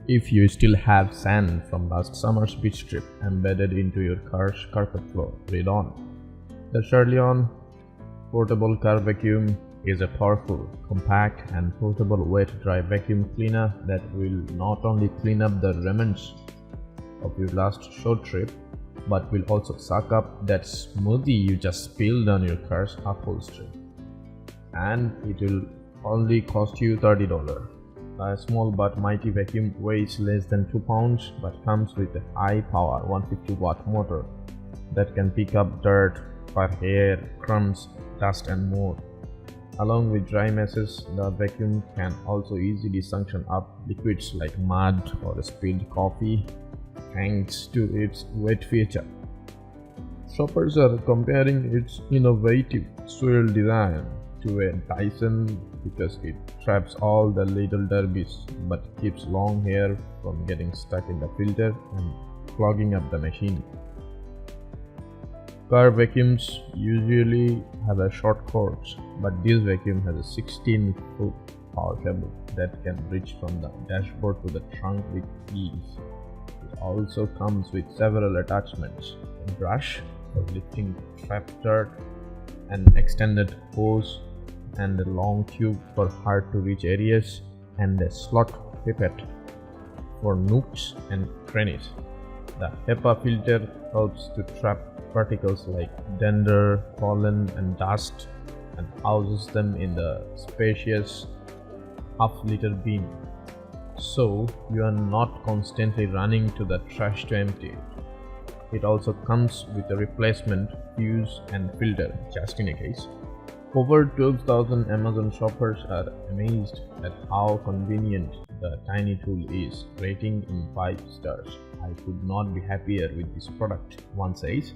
If you still have sand from last summer's beach trip embedded into your car's carpet floor, read on. The Cherylon portable car vacuum is a powerful, compact and portable wet-dry vacuum cleaner that will not only clean up the remnants of your last short trip, but will also suck up that smoothie you just spilled on your car's upholstery. And it will only cost you $30. A small but mighty vacuum weighs less than 2 pounds but comes with a high-power 150-watt motor that can pick up dirt, fur hair, crumbs, dust and more. Along with dry messes, the vacuum can also easily suction up liquids like mud or spilled coffee thanks to its wet feature. Shoppers are comparing its innovative swirl design to a Dyson because it traps all the little derbies but keeps long hair from getting stuck in the filter and clogging up the machine. Car vacuums usually have a short cords, but this vacuum has a 16-foot power cable that can reach from the dashboard to the trunk with ease. It also comes with several attachments: a brush for lifting trapped dirt, an extended hose, and a long tube for hard-to-reach areas, and a slot pipette for nooks and crannies. The HEPA filter helps to trap particles like dander, pollen, and dust and houses them in the spacious half-liter bin, so you are not constantly running to the trash to empty it. It also comes with a replacement fuse and filter just in a case. Over 12,000 Amazon shoppers are amazed at how convenient the tiny tool is, rating in 5 stars. I could not be happier with this product, one says.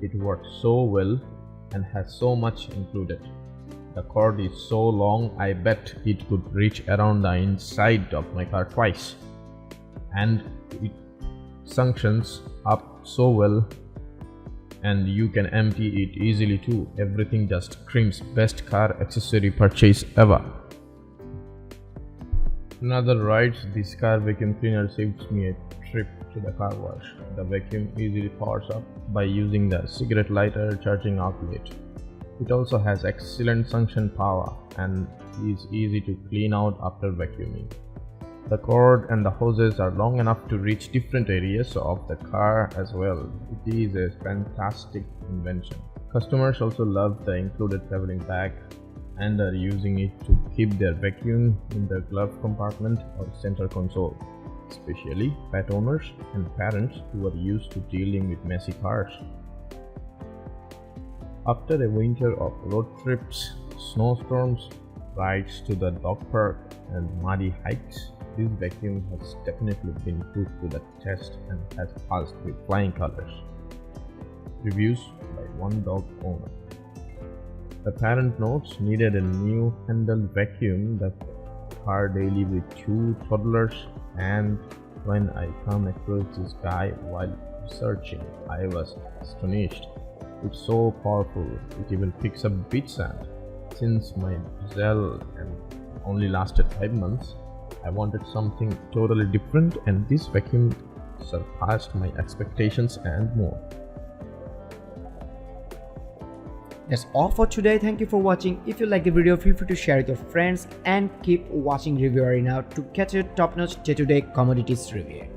It works so well and has so much included. The cord is so long, I bet it could reach around the inside of my car twice. And it suctions up so well, and you can empty it easily too. Everything just screams best car accessory purchase ever. Another writes, this car vacuum cleaner saves me a trip to the car wash. The vacuum easily powers up by using the cigarette lighter charging outlet. It also has excellent suction power and is easy to clean out after vacuuming. The cord and the hoses are long enough to reach different areas of the car as well. It is a fantastic invention. Customers also love the included traveling bag and are using it to keep their vacuum in their glove compartment or center console, especially pet owners and parents who are used to dealing with messy cars. After a winter of road trips, snowstorms, rides to the dog park and muddy hikes, this vacuum has definitely been put to the test and has passed with flying colors. Reviews by one dog owner. The parent notes, needed a new handled vacuum that car daily with 2 toddlers, and when I come across this guy while researching, I was astonished. It's so powerful, it even picks up beach sand. Since my bissell only lasted 5 months, I wanted something totally different, and this vacuum surpassed my expectations and more. That's all for today. Thank you for watching. If you like the video, feel free to share with your friends and keep watching Review Arena to catch your top-notch day-to-day commodities review.